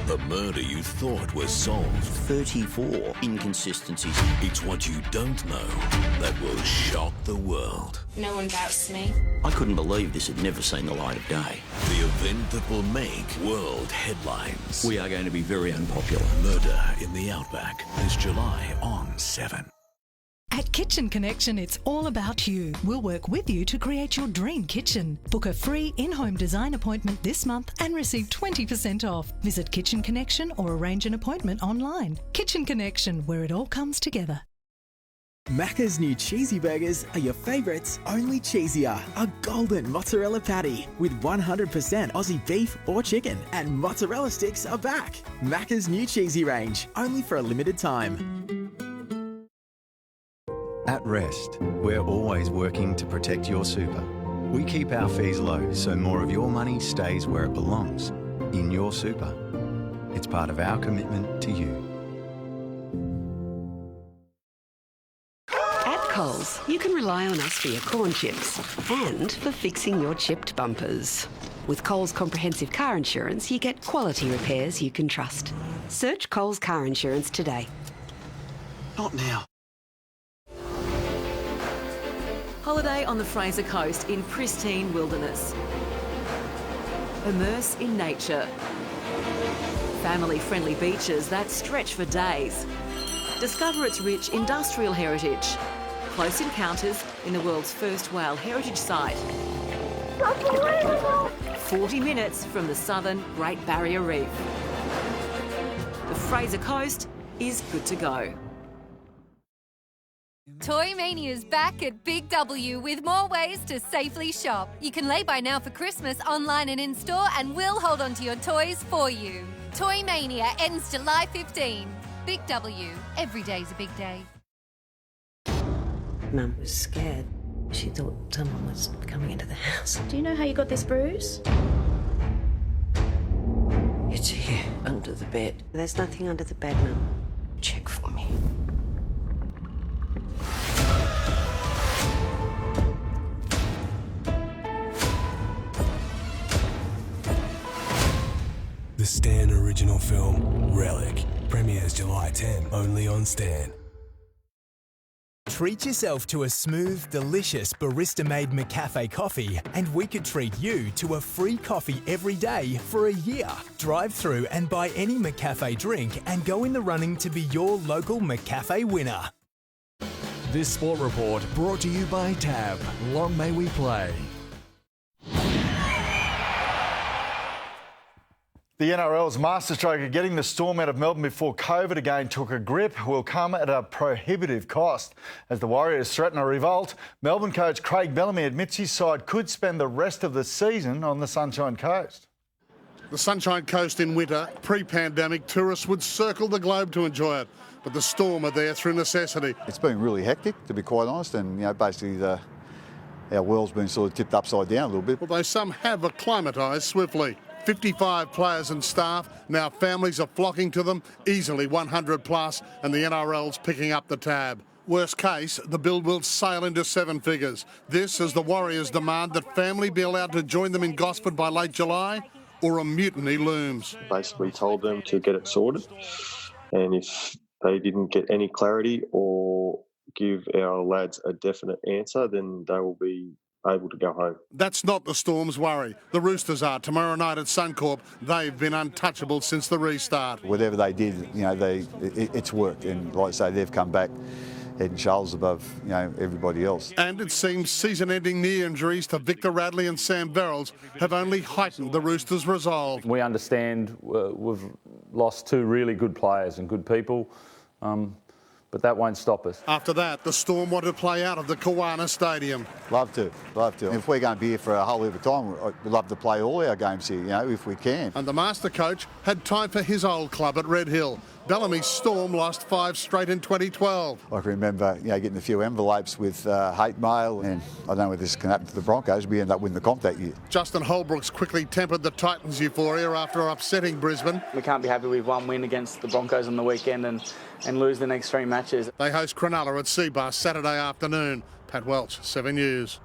The murder you thought was solved. 34 inconsistencies. It's what you don't know that will shock the world. No one doubts me. I couldn't believe this had never seen the light of day. The event that will make world headlines. We are going to be very unpopular. Murder in the Outback this July on 7. At Kitchen Connection, it's all about you. We'll work with you to create your dream kitchen. Book a free in-home design appointment this month and receive 20% off. Visit Kitchen Connection or arrange an appointment online. Kitchen Connection, where it all comes together. Macca's new cheesy burgers are your favourites, only cheesier. A golden mozzarella patty with 100% Aussie beef or chicken, and mozzarella sticks are back. Macca's new cheesy range, only for a limited time. At Rest, we're always working to protect your super. We keep our fees low so more of your money stays where it belongs, in your super. It's part of our commitment to you. At Coles, you can rely on us for your corn chips and for fixing your chipped bumpers. With Coles Comprehensive Car Insurance, you get quality repairs you can trust. Search Coles Car Insurance today. Not now. Holiday on the Fraser Coast in pristine wilderness. Immerse in nature. Family-friendly beaches that stretch for days. Discover its rich industrial heritage. Close encounters in the world's first whale heritage site. 40 minutes from the southern Great Barrier Reef. The Fraser Coast is good to go. Toy Mania's back at Big W with more ways to safely shop. You can lay by now for Christmas online and in-store, and we'll hold on to your toys for you. Toy Mania ends July 15. Big W. Every day's a big day. Mum was scared. She thought someone was coming into the house. Do you know how you got this bruise? It's here, under the bed. There's nothing under the bed, Mum. Check for me. The Stan original film, Relic, premieres July 10, only on Stan. Treat yourself to a smooth, delicious barista-made McCafe coffee, and we could treat you to a free coffee every day for a year. Drive through and buy any McCafe drink and go in the running to be your local McCafe winner. This Sport Report brought to you by Tab. Long may we play. The NRL's masterstroke of getting the Storm out of Melbourne before COVID again took a grip will come at a prohibitive cost. As the Warriors threaten a revolt, Melbourne coach Craig Bellamy admits his side could spend the rest of the season on the Sunshine Coast. The Sunshine Coast in winter, pre-pandemic, tourists would circle the globe to enjoy it. But the Storm are there through necessity. It's been really hectic, to be quite honest, and basically our world's been sort of tipped upside down a little bit. Although some have acclimatised swiftly. 55 players and staff, now families are flocking to them, easily 100 plus, and the NRL's picking up the tab. Worst case, the bill will sail into seven figures. This as the Warriors demand that family be allowed to join them in Gosford by late July, or a mutiny looms. Basically told them to get it sorted, and if they didn't get any clarity or give our lads a definite answer, then they will be able to go home. That's not the Storm's worry. The Roosters are tomorrow night at Suncorp. They've been untouchable since the restart. Whatever they did, it's worked, and like I say, they've come back head and shoulders above, everybody else. And it seems season-ending knee injuries to Victor Radley and Sam Verrills have only heightened the Roosters' resolve. We understand we've lost two really good players and good people. But that won't stop us. After that, the Storm want to play out of the Kiwana Stadium. Love to. If we're going to be here for a whole heap of time, we'd love to play all our games here, if we can. And the master coach had time for his old club at Red Hill. Bellamy's Storm lost 5 straight in 2012. I can remember, getting a few envelopes with hate mail, and I don't know whether this can happen to the Broncos. We end up winning the comp that year. Justin Holbrook's quickly tempered the Titans' euphoria after upsetting Brisbane. We can't be happy with one win against the Broncos on the weekend and lose the next 3 matches. They host Cronulla at Seabar Saturday afternoon. Pat Welch, 7 News.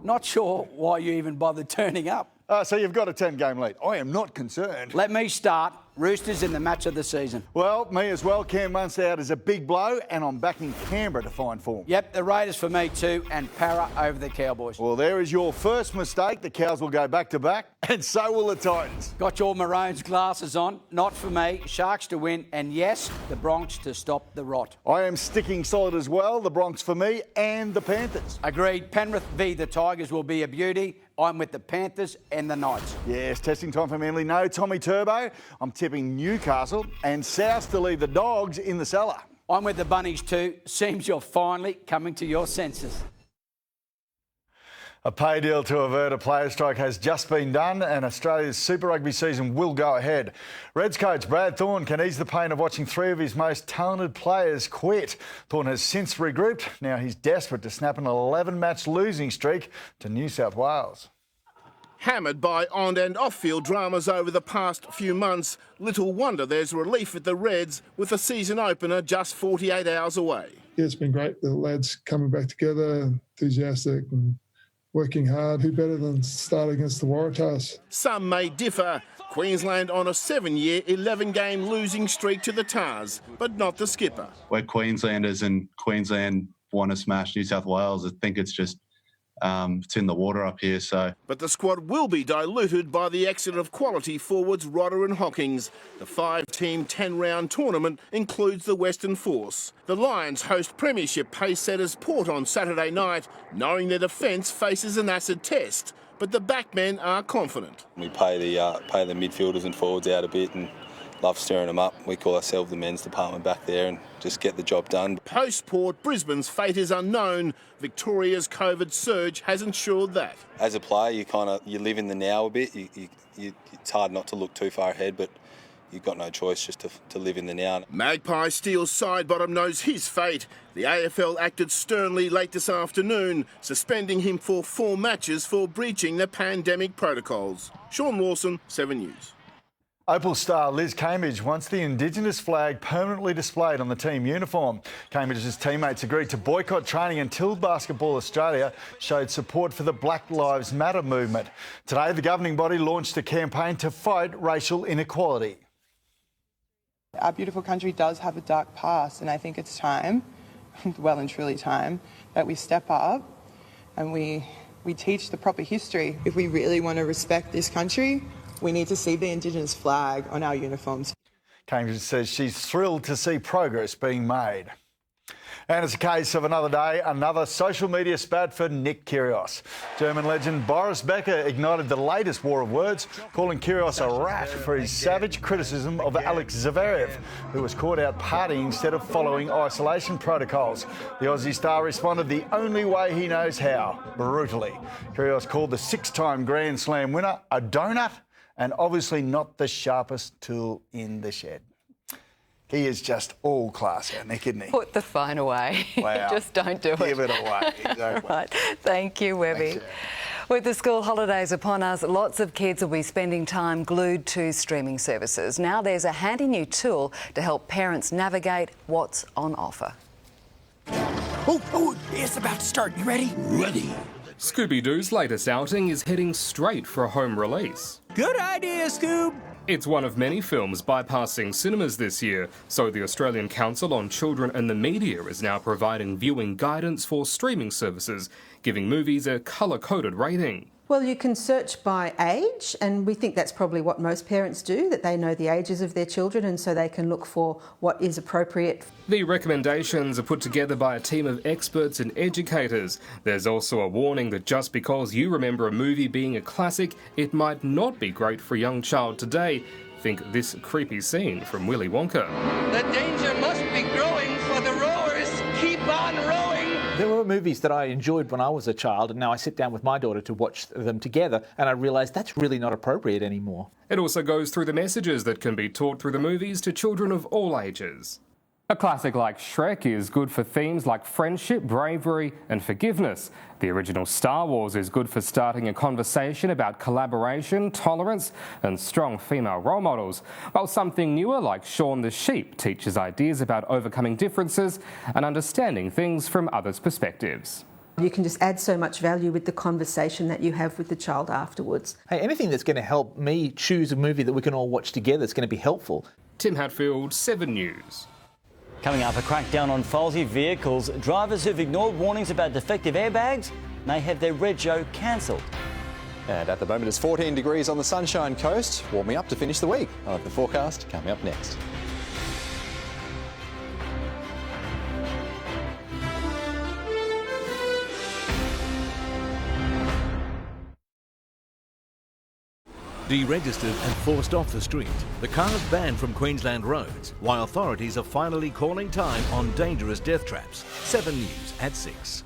Not sure why you even bothered turning up. So you've got a 10-game lead. I am not concerned. Let me start. Roosters in the match of the season. Well, me as well. Cam Munster out is a big blow, and I'm backing Canberra to find form. Yep, the Raiders for me too, and Para over the Cowboys. Well, there is your first mistake. The Cows will go back-to-back, and so will the Titans. Got your Maroons glasses on. Not for me. Sharks to win, and yes, the Bronx to stop the rot. I am sticking solid as well. The Bronx for me and the Panthers. Agreed. Penrith v the Tigers will be a beauty. I'm with the Panthers and the Knights. Yes, testing time for Manly. No Tommy Turbo. I'm tipping Newcastle and South to leave the Dogs in the cellar. I'm with the Bunnies too. Seems you're finally coming to your senses. A pay deal to avert a player strike has just been done, and Australia's Super Rugby season will go ahead. Reds coach Brad Thorne can ease the pain of watching 3 of his most talented players quit. Thorne has since regrouped. Now he's desperate to snap an 11-match losing streak to New South Wales. Hammered by on and off-field dramas over the past few months, little wonder there's relief at the Reds with the season opener just 48 hours away. Yeah, it's been great. The lads coming back together, enthusiastic and working hard. Who better than start against the Waratahs? Some may differ. Queensland on a 7-year, 11-game losing streak to the Tars, but not the skipper. We're Queenslanders and Queensland want to smash New South Wales. I think it's just it's in the water up here. But the squad will be diluted by the exit of quality forwards Rodder and Hockings. The 5-team 10-round tournament includes the Western Force. The Lions host premiership pace-setters Port on Saturday night, knowing their defence faces an acid test. But the backmen are confident. We pay the midfielders and forwards out a bit and love stirring them up. We call ourselves the men's department back there and just get the job done. Post-Port, Brisbane's fate is unknown. Victoria's COVID surge has ensured that. As a player, you live in the now a bit. It's hard not to look too far ahead, but you've got no choice just to live in the now. Magpie Steel's side bottom knows his fate. The AFL acted sternly late this afternoon, suspending him for 4 matches for breaching the pandemic protocols. Sean Lawson, 7 News. Opal star Liz Cambridge wants the Indigenous flag permanently displayed on the team uniform. Cambridge's teammates agreed to boycott training until Basketball Australia showed support for the Black Lives Matter movement. Today, the governing body launched a campaign to fight racial inequality. Our beautiful country does have a dark past, and I think it's time, well and truly time, that we step up and we teach the proper history. If we really want to respect this country, we need to see the Indigenous flag on our uniforms. Cambridge says she's thrilled to see progress being made. And it's a case of another day, another social media spat for Nick Kyrgios. German legend Boris Becker ignited the latest war of words, calling Kyrgios a rat for his savage criticism of Alex Zverev, who was caught out partying instead of following isolation protocols. The Aussie star responded the only way he knows how, brutally. Kyrgios called the 6-time Grand Slam winner a donut and obviously not the sharpest tool in the shed. He is just all class, Nick, isn't he? Put the phone away. Wow. Just don't do it. Give it away. Exactly. Right. Thank you, Webby. Thanks, with the school holidays upon us, lots of kids will be spending time glued to streaming services. Now there's a handy new tool to help parents navigate what's on offer. Oh, it's about to start. You ready? Ready. Scooby-Doo's latest outing is heading straight for a home release. Good idea, Scoob. It's one of many films bypassing cinemas this year, so the Australian Council on Children and the Media is now providing viewing guidance for streaming services, giving movies a colour-coded rating. Well, you can search by age, and we think that's probably what most parents do, that they know the ages of their children and so they can look for what is appropriate. The recommendations are put together by a team of experts and educators. There's also a warning that just because you remember a movie being a classic, it might not be great for a young child today. Think this creepy scene from Willy Wonka. The danger must be growing, for the rowers keep on rowing. There were movies that I enjoyed when I was a child, and now I sit down with my daughter to watch them together, and I realise that's really not appropriate anymore. It also goes through the messages that can be taught through the movies to children of all ages. A classic like Shrek is good for themes like friendship, bravery and forgiveness. The original Star Wars is good for starting a conversation about collaboration, tolerance and strong female role models, while something newer like Shaun the Sheep teaches ideas about overcoming differences and understanding things from others' perspectives. You can just add so much value with the conversation that you have with the child afterwards. Hey, anything that's going to help me choose a movie that we can all watch together is going to be helpful. Tim Hatfield, 7 News. Coming up, a crackdown on faulty vehicles. Drivers who've ignored warnings about defective airbags may have their rego cancelled. And at the moment it's 14 degrees on the Sunshine Coast, warming up to finish the week. I'll have the forecast coming up next. Deregistered and forced off the street, the cars banned from Queensland roads, while authorities are finally calling time on dangerous death traps. 7 News at 6.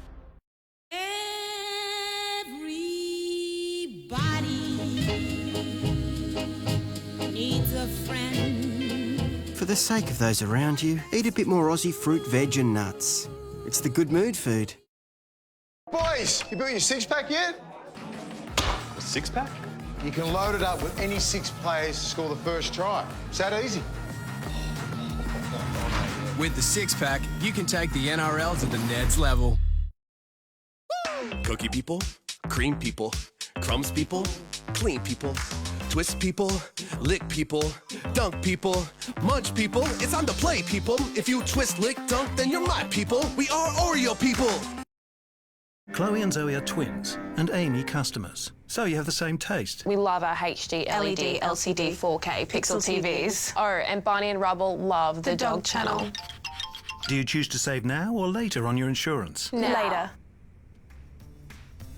Needs a friend. For the sake of those around you, eat a bit more Aussie fruit, veg and nuts. It's the good mood food. Boys, you built your six-pack yet? A six-pack? You can load it up with any 6 players to score the first try. It's that easy. With the six-pack, you can take the NRL to the next level. Cookie people, cream people, crumbs people, clean people, twist people, lick people, dunk people, munch people. It's on the play, people. If you twist, lick, dunk, then you're my people. We are Oreo people. Chloe and Zoe are twins and Amy customers, so you have the same taste. We love our HD, LED, LCD, 4K, Pixel TVs. Oh, and Barney and Rubble love the dog channel. Do you choose to save now or later on your insurance? Later.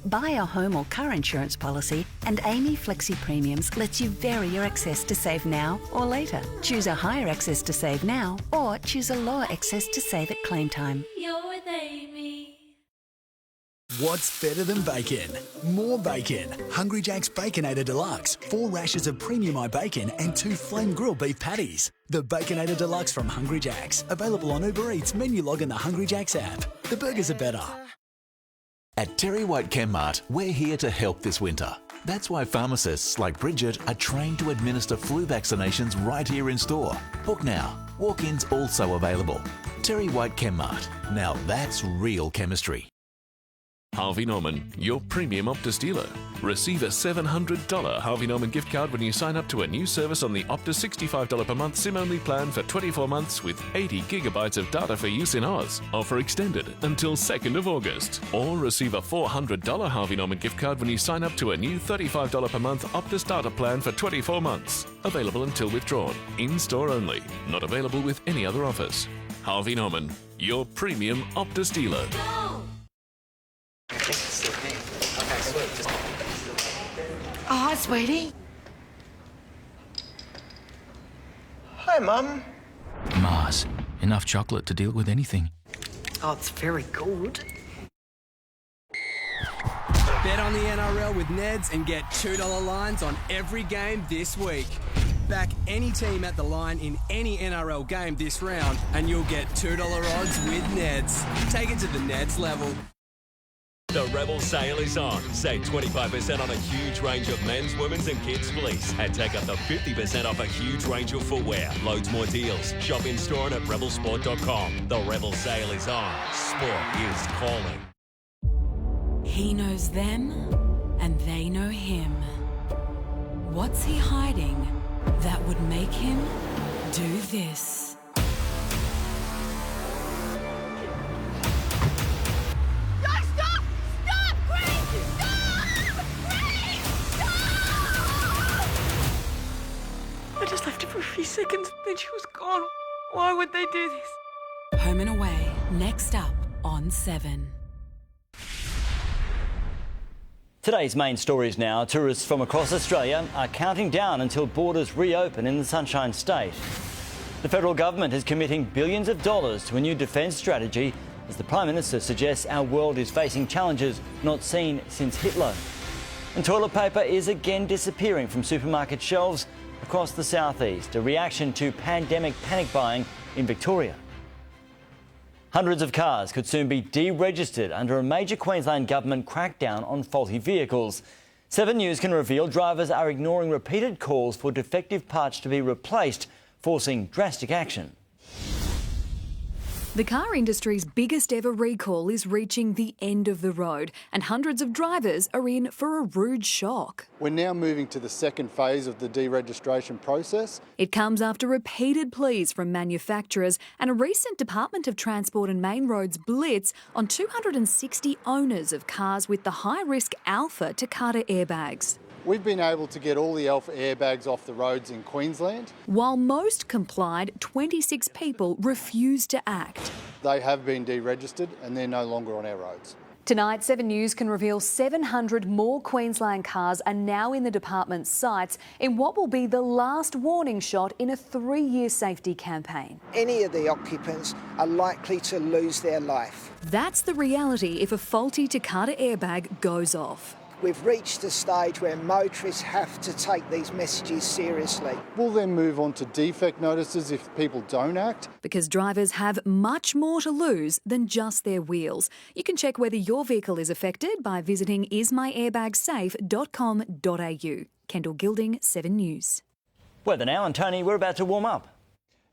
Buy a home or car insurance policy and Amy Flexi Premiums lets you vary your excess to save now or later. Choose a higher excess to save now or choose a lower excess to save at claim time. You're with Amy. What's better than bacon? More bacon. Hungry Jack's Baconator Deluxe. 4 rashers of premium bacon and 2 flame grilled beef patties. The Baconator Deluxe from Hungry Jack's. Available on Uber Eats, menu log and the Hungry Jack's app. The burgers are better. At Terry White Chemmart, we're here to help this winter. That's why pharmacists like Bridget are trained to administer flu vaccinations right here in store. Book now. Walk-ins also available. Terry White Chemmart. Now that's real chemistry. Harvey Norman, your premium Optus dealer. Receive a $700 Harvey Norman gift card when you sign up to a new service on the Optus $65 per month SIM-only plan for 24 months with 80 gigabytes of data for use in Oz. Offer extended until 2nd of August. Or receive a $400 Harvey Norman gift card when you sign up to a new $35 per month Optus data plan for 24 months. Available until withdrawn. In-store only. Not available with any other offers. Harvey Norman, your premium Optus dealer. Oh, hi, sweetie. Hi, Mum. Mars, enough chocolate to deal with anything. Oh, it's very good. Bet on the NRL with Neds and get $2 lines on every game this week. Back any team at the line in any NRL game this round and you'll get $2 odds with Neds. Take it to the Neds level. The Rebel sale is on. Save 25% on a huge range of men's, women's and kids' fleece. And take up to 50% off a huge range of footwear. Loads more deals. Shop in store and at rebelsport.com. The Rebel sale is on. Sport is calling. He knows them and they know him. What's he hiding that would make him do this? I just left her for a few seconds, then she was gone. Why would they do this? Home and Away, next up on 7. Today's main stories now. Tourists from across Australia are counting down until borders reopen in the Sunshine State. The federal government is committing billions of dollars to a new defence strategy as the Prime Minister suggests our world is facing challenges not seen since Hitler. And toilet paper is again disappearing from supermarket shelves across the southeast, a reaction to pandemic panic buying in Victoria. Hundreds of cars could soon be deregistered under a major Queensland government crackdown on faulty vehicles. 7 News can reveal drivers are ignoring repeated calls for defective parts to be replaced, forcing drastic action. The car industry's biggest ever recall is reaching the end of the road, and hundreds of drivers are in for a rude shock. We're now moving to the second phase of the deregistration process. It comes after repeated pleas from manufacturers and a recent Department of Transport and Main Roads blitz on 260 owners of cars with the high-risk Alpha Takata airbags. We've been able to get all the Alpha airbags off the roads in Queensland. While most complied, 26 people refused to act. They have been deregistered and they're no longer on our roads. Tonight, 7 News can reveal 700 more Queensland cars are now in the department's sights in what will be the last warning shot in a 3-year safety campaign. Any of the occupants are likely to lose their life. That's the reality if a faulty Takata airbag goes off. We've reached a stage where motorists have to take these messages seriously. We'll then move on to defect notices if people don't act. Because drivers have much more to lose than just their wheels. You can check whether your vehicle is affected by visiting ismyairbagssafe.com.au. Kendall Gilding, 7 News. Weather now, and Tony, we're about to warm up.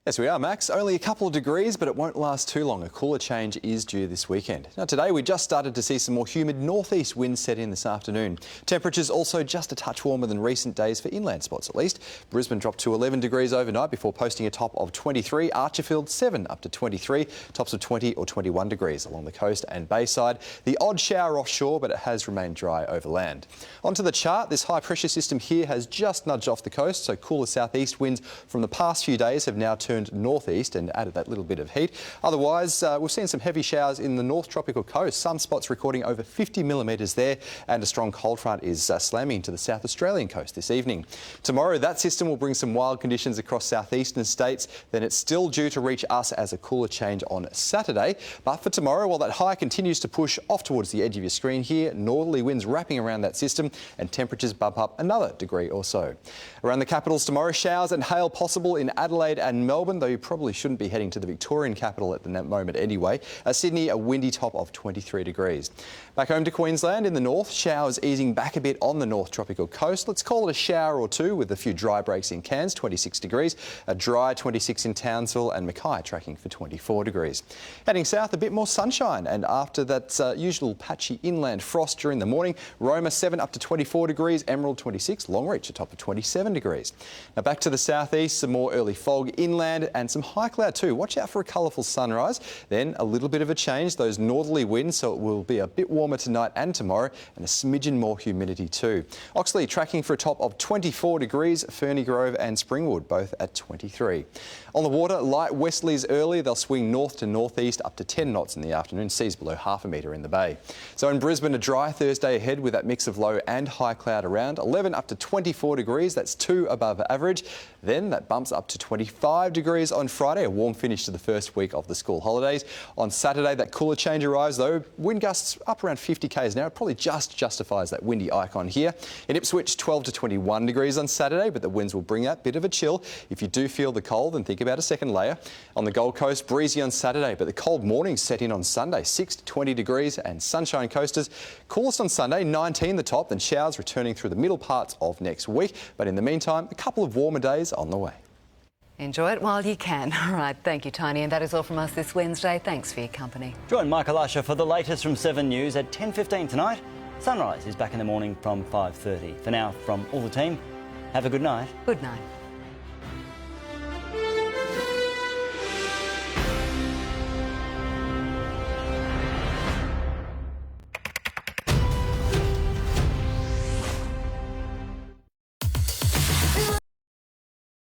Yes, we are, Max. Only a couple of degrees, but it won't last too long. A cooler change is due this weekend. Now, today we just started to see some more humid northeast winds set in this afternoon. Temperatures also just a touch warmer than recent days for inland spots, at least. Brisbane dropped to 11 degrees overnight before posting a top of 23. Archerfield 7 up to 23. Tops of 20 or 21 degrees along the coast and bayside. The odd shower offshore, but it has remained dry over land. Onto the chart, this high pressure system here has just nudged off the coast, so cooler southeast winds from the past few days have now turned turned northeast and added that little bit of heat. Otherwise, we've seen some heavy showers in the North Tropical Coast. Some spots recording over 50 millimetres there, and a strong cold front is slamming into the South Australian coast this evening. Tomorrow, that system will bring some wild conditions across southeastern states. Then it's still due to reach us as a cooler change on Saturday. But for tomorrow, while that high continues to push off towards the edge of your screen here, northerly winds wrapping around that system and temperatures bump up another degree or so. Around the capitals tomorrow, showers and hail possible in Adelaide and Melbourne, though you probably shouldn't be heading to the Victorian capital at the moment anyway. Sydney, a windy top of 23 degrees. Back home to Queensland in the north, showers easing back a bit on the North Tropical Coast. Let's call it a shower or two with a few dry breaks in Cairns, 26 degrees, a dry 26 in Townsville, and Macca tracking for 24 degrees. Heading south, a bit more sunshine, and after that usual patchy inland frost during the morning, Roma 7 up to 24 degrees, Emerald 26, Longreach a top of 27 degrees. Now back to the southeast, some more early fog inland and some high cloud too. Watch out for a colourful sunrise. Then a little bit of a change, those northerly winds, so it will be a bit warmer tonight and tomorrow, and a smidgen more humidity too. Oxley tracking for a top of 24 degrees, Ferny Grove and Springwood both at 23. On the water, light westerlies early. They'll swing north to northeast up to 10 knots in the afternoon, seas below half a metre in the bay. So in Brisbane, a dry Thursday ahead with that mix of low and high cloud around. 11 up to 24 degrees, that's 2 above average. Then that bumps up to 25 degrees on Friday, a warm finish to the first week of the school holidays. On Saturday, that cooler change arrives though. Wind gusts up around 50 k's an hour. It probably just justifies that windy icon here. In Ipswich, 12 to 21 degrees on Saturday, but the winds will bring that bit of a chill. If you do feel the cold, then think about a second layer. On the Gold Coast, breezy on Saturday, but the cold mornings set in on Sunday, 6 to 20 degrees and sunshine coasters. Coolest on Sunday, 19 the top, then showers returning through the middle parts of next week. But in the meantime, a couple of warmer days on the way. Enjoy it while you can. All right, thank you, Tony. And that is all from us this Wednesday. Thanks for your company. Join Michael Usher for the latest from 7 News at 10:15 tonight. Sunrise is back in the morning from 5:30. For now, from all the team, have a good night. Good night.